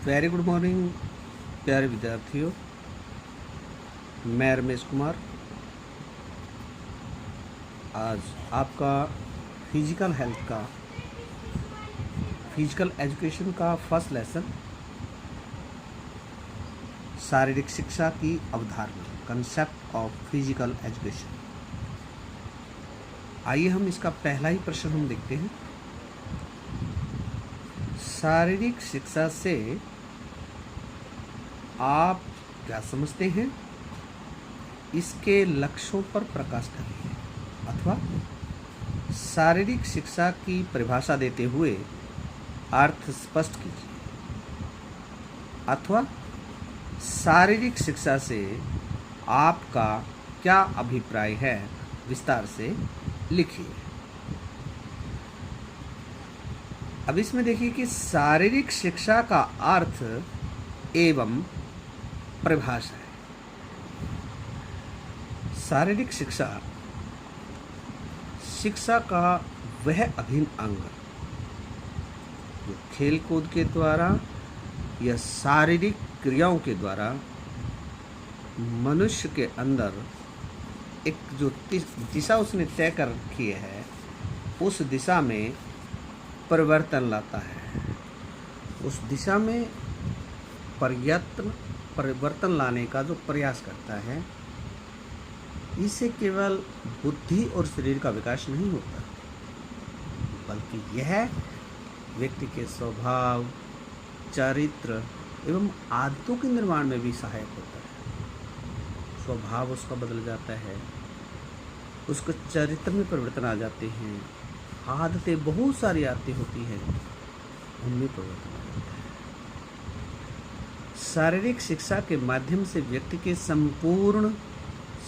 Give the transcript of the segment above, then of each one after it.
Very good morning प्यारे विद्यार्थियों। मैं रमेश कुमार आज आपका फिजिकल एजुकेशन का फर्स्ट लेसन शारीरिक शिक्षा की अवधारणा कंसेप्ट ऑफ फिजिकल एजुकेशन। आइए हम इसका पहला ही प्रश्न हम देखते हैं। शारीरिक शिक्षा से आप क्या समझते हैं? इसके लक्ष्यों पर प्रकाश करिए अथवा शारीरिक शिक्षा की परिभाषा देते हुए अर्थ स्पष्ट कीजिए अथवा शारीरिक शिक्षा से आपका क्या अभिप्राय है, विस्तार से लिखिए। अब इसमें देखिए कि शारीरिक शिक्षा का अर्थ एवं परिभाषा है। शारीरिक शिक्षा का वह अभिन्न अंग जो खेल कूद के द्वारा या शारीरिक क्रियाओं के द्वारा मनुष्य के अंदर एक जो दिशा उसने तय कर रखी है उस दिशा में परिवर्तन लाता है। उस दिशा में परिवर्तन लाने का जो प्रयास करता है, इससे केवल बुद्धि और शरीर का विकास नहीं होता, बल्कि यह व्यक्ति के स्वभाव, चरित्र एवं आदतों के निर्माण में भी सहायक होता है। स्वभाव उसका बदल जाता है, उसके चरित्र में परिवर्तन आ जाते हैं, आदतें बहुत सारी आदतें होती हैं, उनमें परिवर्तन आ जाता है। शारीरिक शिक्षा के माध्यम से व्यक्ति के संपूर्ण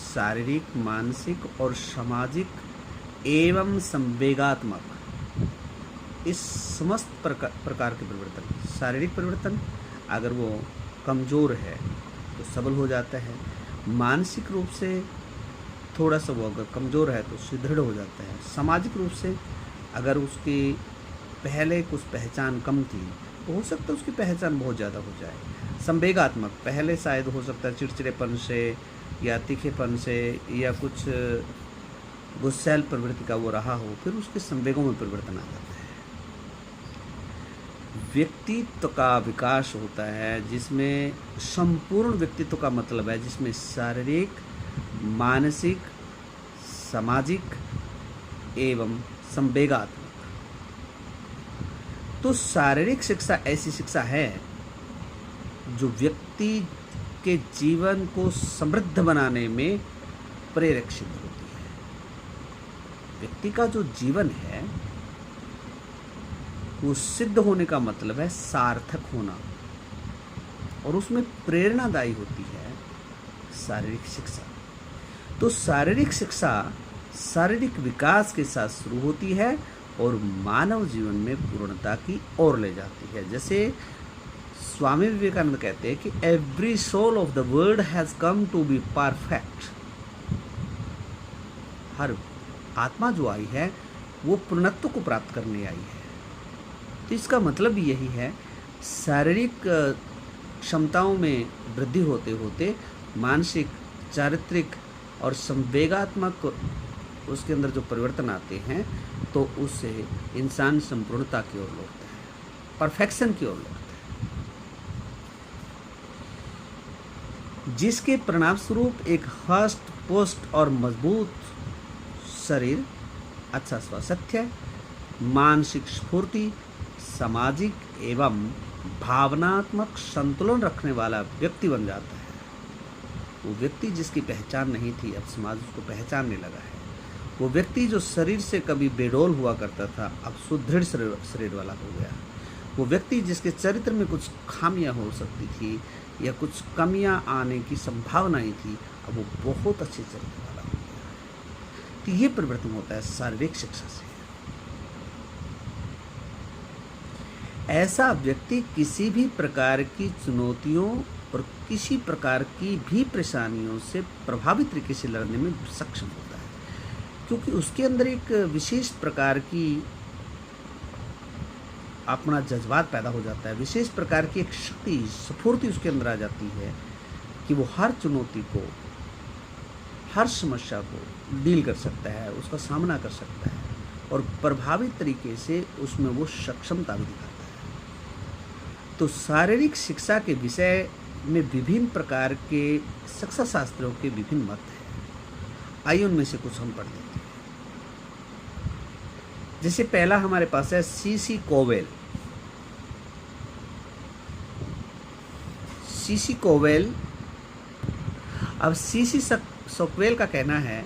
शारीरिक, मानसिक और सामाजिक एवं संवेगात्मक इस समस्त प्रकार के परिवर्तन, शारीरिक परिवर्तन अगर वो कमज़ोर है तो सबल हो जाता है, मानसिक रूप से थोड़ा सा वो अगर कमज़ोर है तो सुदृढ़ हो जाता है, सामाजिक रूप से अगर उसकी पहले कुछ पहचान कम थी तो हो सकता है उसकी पहचान बहुत ज़्यादा हो जाए, संवेगात्मक पहले शायद हो सकता है चिड़चिड़ेपन से या तीखेपन से या कुछ गुस्सैल प्रवृत्ति का वो रहा हो, फिर उसके संवेगों में परिवर्तन आ जाता है। व्यक्तित्व का विकास होता है जिसमें संपूर्ण व्यक्तित्व का मतलब है जिसमें शारीरिक, मानसिक, सामाजिक एवं संवेगात्मक। तो शारीरिक शिक्षा ऐसी शिक्षा है जो व्यक्ति के जीवन को समृद्ध बनाने में प्रेरक सिद्ध होती है। व्यक्ति का जो जीवन है वो सिद्ध होने का मतलब है सार्थक होना, और उसमें प्रेरणादायी होती है शारीरिक शिक्षा। तो शारीरिक शिक्षा शारीरिक विकास के साथ शुरू होती है और मानव जीवन में पूर्णता की ओर ले जाती है। जैसे स्वामी विवेकानंद कहते हैं कि every soul of the world has come to be perfect. हर आत्मा जो आई है वो पूर्णत्व को प्राप्त करने आई है। तो इसका मतलब यही है, शारीरिक क्षमताओं में वृद्धि होते होते मानसिक, चारित्रिक और संवेगात्मक उसके अंदर जो परिवर्तन आते हैं तो उससे इंसान संपूर्णता की ओर लौटता है, परफेक्शन की ओर लौटता है, जिसके परिणाम स्वरूप एक हष्ट पुष्ट और मजबूत शरीर, अच्छा स्वास्थ्य, मानसिक स्फूर्ति, सामाजिक एवं भावनात्मक संतुलन रखने वाला व्यक्ति बन जाता है। वो व्यक्ति जिसकी पहचान नहीं थी अब समाज उसको पहचानने लगा है। वो व्यक्ति जो शरीर से कभी बेडौल हुआ करता था अब सुदृढ़ शरीर वाला हो गया। वो व्यक्ति जिसके चरित्र में कुछ खामियां हो सकती थी या कुछ कमियां आने की संभावनाएं थी, अब वो बहुत अच्छे चरित्र वाला हो गया। तो ये परिवर्तन होता है शारीरिक शिक्षा से। ऐसा व्यक्ति किसी भी प्रकार की चुनौतियों और किसी प्रकार की भी परेशानियों से प्रभावी तरीके से लड़ने में सक्षम होता है, क्योंकि उसके अंदर एक विशेष प्रकार की अपना जज्बात पैदा हो जाता है, विशेष प्रकार की एक शक्ति स्फूर्ति उसके अंदर आ जाती है कि वो हर चुनौती को, हर समस्या को डील कर सकता है, उसका सामना कर सकता है और प्रभावी तरीके से उसमें वो सक्षमता भी दिखाता है। तो शारीरिक शिक्षा के विषय में विभिन्न प्रकार के शिक्षा शास्त्रों के विभिन्न मत हैं। आइए उनमें से कुछ हम पढ़ लेते हैं। जैसे पहला हमारे पास है सीसी कोवेल। सीसी कोवेल, अब सीसी कोवेल का कहना है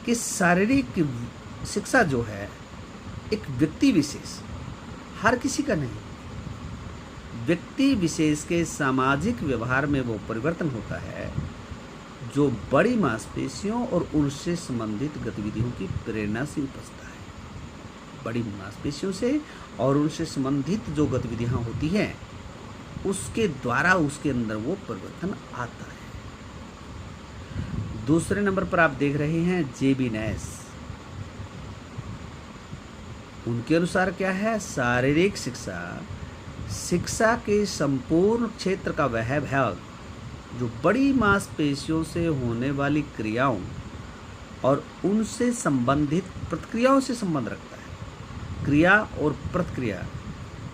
कि शारीरिक शिक्षा जो है एक व्यक्ति विशेष, हर किसी का नहीं, व्यक्ति विशेष के सामाजिक व्यवहार में वो परिवर्तन होता है जो बड़ी मांसपेशियों और उनसे संबंधित गतिविधियों की प्रेरणा से उपजता है। बड़ी मांसपेशियों से और उनसे संबंधित जो गतिविधियां होती हैं उसके द्वारा उसके अंदर वो परिवर्तन आता है। दूसरे नंबर पर आप देख रहे हैं जेबी नैश। उनके अनुसार क्या है, शारीरिक शिक्षा के संपूर्ण क्षेत्र का वह भाग जो बड़ी मांसपेशियों से होने वाली क्रियाओं और उनसे संबंधित प्रतिक्रियाओं से संबंध रखता है। क्रिया और प्रतिक्रिया,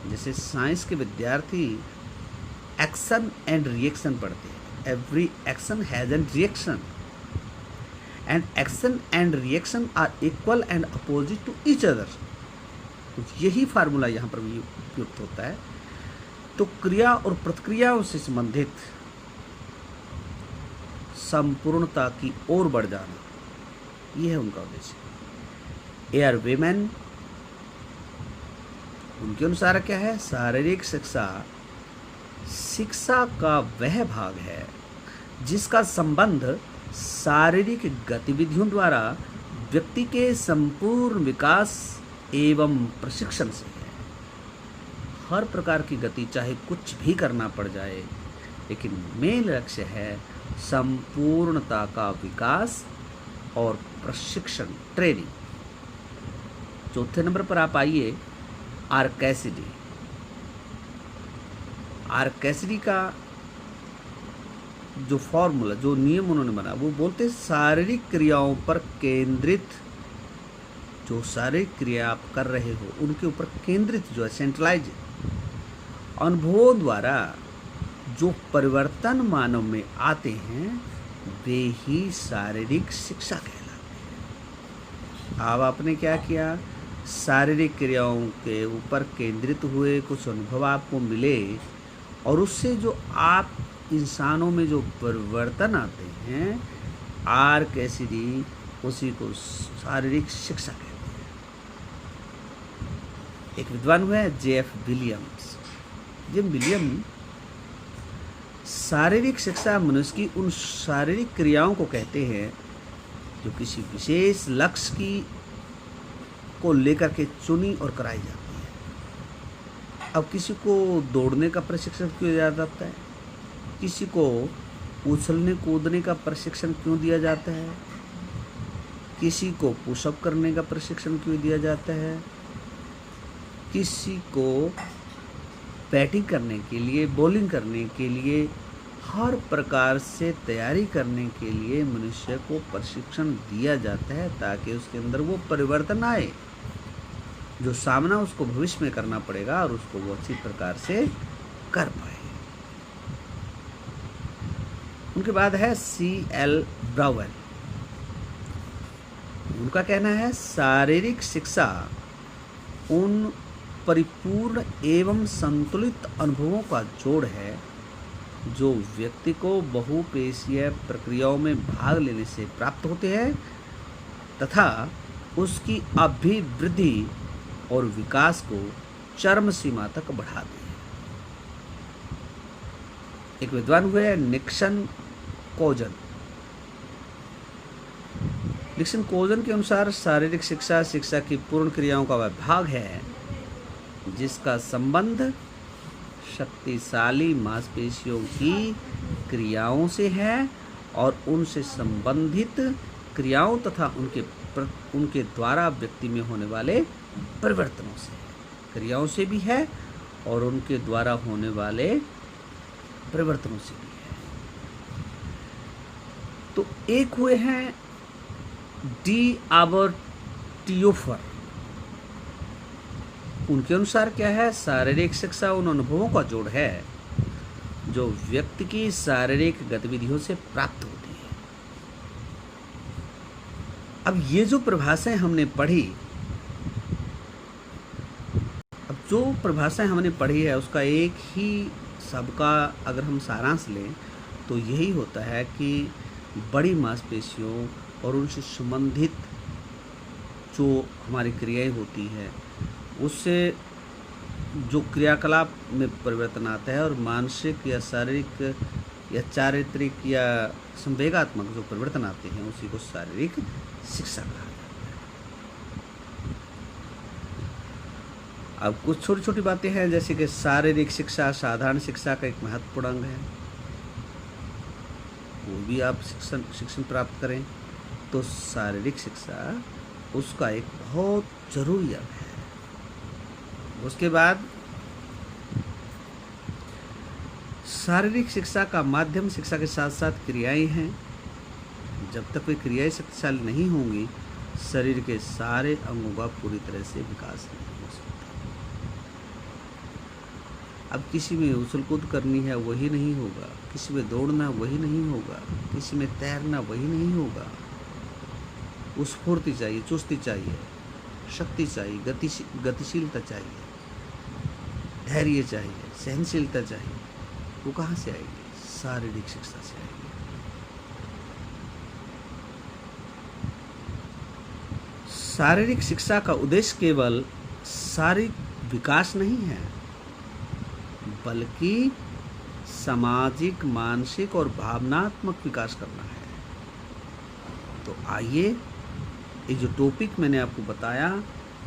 जैसे साइंस के विद्यार्थी एक्शन एंड रिएक्शन पढ़ते हैं। Every action has an reaction and action and reaction are equal and opposite to each other. तो यही फार्मूला यहाँ पर भी उपयुक्त होता है। तो क्रिया और प्रतिक्रियाओं से संबंधित संपूर्णता की ओर बढ़ जाना, यह है उनका उद्देश्य। एआर वेमेन, उनके अनुसार क्या है, शारीरिक शिक्षा का वह भाग है जिसका संबंध शारीरिक गतिविधियों द्वारा व्यक्ति के संपूर्ण विकास एवं प्रशिक्षण से है। हर प्रकार की गति, चाहे कुछ भी करना पड़ जाए, लेकिन मेन लक्ष्य है संपूर्णता का विकास और प्रशिक्षण, ट्रेनिंग। चौथे नंबर पर आप आइए, आर कैसिडी। आर कैसिडी का जो फॉर्मूला, जो नियम उन्होंने बना, वो बोलते शारीरिक क्रियाओं पर केंद्रित, जो शारीरिक क्रिया आप कर रहे हो उनके ऊपर केंद्रित, जो है सेंट्रलाइज अनुभवों द्वारा जो परिवर्तन मानव में आते हैं वे ही शारीरिक शिक्षा कहलाते हैं। अब आपने क्या किया, शारीरिक क्रियाओं के ऊपर केंद्रित हुए, कुछ अनुभव आपको मिले और उससे जो आप इंसानों में जो परिवर्तन आते हैं, आर कैसिडी उसी को शारीरिक शिक्षा कहते हैं। एक विद्वान हुए जेएफ विलियम्स। जिम विलियम शारीरिक शिक्षा मनुष्य की उन शारीरिक क्रियाओं को कहते हैं जो किसी विशेष लक्ष्य की को लेकर के चुनी और कराई जाती है। अब किसी को दौड़ने का प्रशिक्षण क्यों दिया जाता है, किसी को उछलने कूदने का प्रशिक्षण क्यों दिया जाता है, किसी को पुशअप करने का प्रशिक्षण क्यों दिया जाता है, किसी को बैटिंग करने के लिए, बॉलिंग करने के लिए, हर प्रकार से तैयारी करने के लिए मनुष्य को प्रशिक्षण दिया जाता है ताकि उसके अंदर वो परिवर्तन आए जो सामना उसको भविष्य में करना पड़ेगा और उसको वो अच्छी प्रकार से कर पाए। उनके बाद है C.L. ब्राउन। उनका कहना है शारीरिक शिक्षा उन परिपूर्ण एवं संतुलित अनुभवों का जोड़ है जो व्यक्ति को बहुपेशीय प्रक्रियाओं में भाग लेने से प्राप्त होते हैं तथा उसकी अभिवृद्धि और विकास को चरम सीमा तक बढ़ाते हैं। एक विद्वान हुए निक्सन कोजन। निक्सन कोजन के अनुसार शारीरिक शिक्षा की पूर्ण क्रियाओं का वह भाग है जिसका संबंध शक्तिशाली मांसपेशियों की क्रियाओं से है और उनसे संबंधित क्रियाओं तथा उनके द्वारा व्यक्ति में होने वाले परिवर्तनों से। क्रियाओं से भी है और उनके द्वारा होने वाले परिवर्तनों से भी है। तो एक हुए हैं डी आबर्टियोफर। उनके अनुसार क्या है, शारीरिक शिक्षा उन अनुभवों का जोड़ है जो व्यक्ति की शारीरिक गतिविधियों से प्राप्त होती है। अब ये जो परिभाषाएं हमने पढ़ी, है उसका एक ही सबका अगर हम सारांश लें तो यही होता है कि बड़ी मांसपेशियों और उनसे संबंधित जो हमारी क्रियाएं होती हैं उससे जो क्रियाकलाप में परिवर्तन आता है और मानसिक या शारीरिक या चारित्रिक या संवेगात्मक जो परिवर्तन आते हैं उसी को शारीरिक शिक्षा कहा जाता है। अब कुछ छोटी छोटी बातें हैं जैसे कि शारीरिक शिक्षा साधारण शिक्षा का एक महत्वपूर्ण अंग है, वो भी आप शिक्षण प्राप्त करें तो शारीरिक शिक्षा उसका एक बहुत जरूरी अंग है। उसके बाद शारीरिक शिक्षा का माध्यम शिक्षा के साथ साथ क्रियाएं हैं। जब तक वे क्रियाएं शक्तिशाली नहीं होंगी शरीर के सारे अंगों का पूरी तरह से विकास नहीं हो सकता। अब किसी में उछल कूद करनी है वही नहीं होगा, किसी में दौड़ना वही नहीं होगा, किसी में तैरना वही नहीं होगा। उस स्फूर्ति चाहिए, चुस्ती चाहिए, शक्ति चाहिए, गतिशीलता चाहिए, धैर्य चाहिए, सहनशीलता चाहिए। वो कहाँ से आएगी? शारीरिक शिक्षा से आएगी। शारीरिक शिक्षा का उद्देश्य केवल शारीरिक विकास नहीं है बल्कि सामाजिक, मानसिक और भावनात्मक विकास करना है। तो आइए ये जो टॉपिक मैंने आपको बताया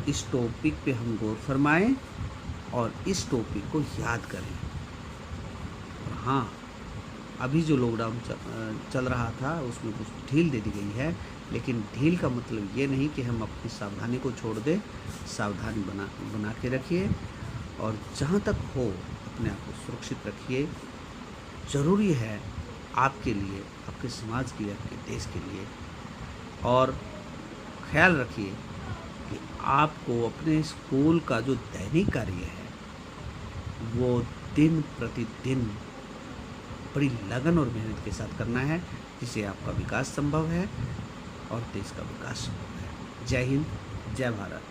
इस टॉपिक पे हम गौर फरमाएं और इस टॉपिक को याद करें। और हाँ, अभी जो लॉकडाउन चल रहा था उसमें कुछ ढील दे दी गई है, लेकिन ढील का मतलब ये नहीं कि हम अपनी सावधानी को छोड़ दें। सावधानी बना के रखिए और जहाँ तक हो अपने आप को सुरक्षित रखिए। ज़रूरी है आपके लिए, आपके समाज के लिए, आपके देश के लिए। और ख्याल रखिए कि आपको अपने स्कूल का जो दैनिक कार्य है वो दिन प्रतिदिन बड़ी लगन और मेहनत के साथ करना है, जिससे आपका विकास संभव है और देश का विकास संभव है। जय हिंद, जय भारत।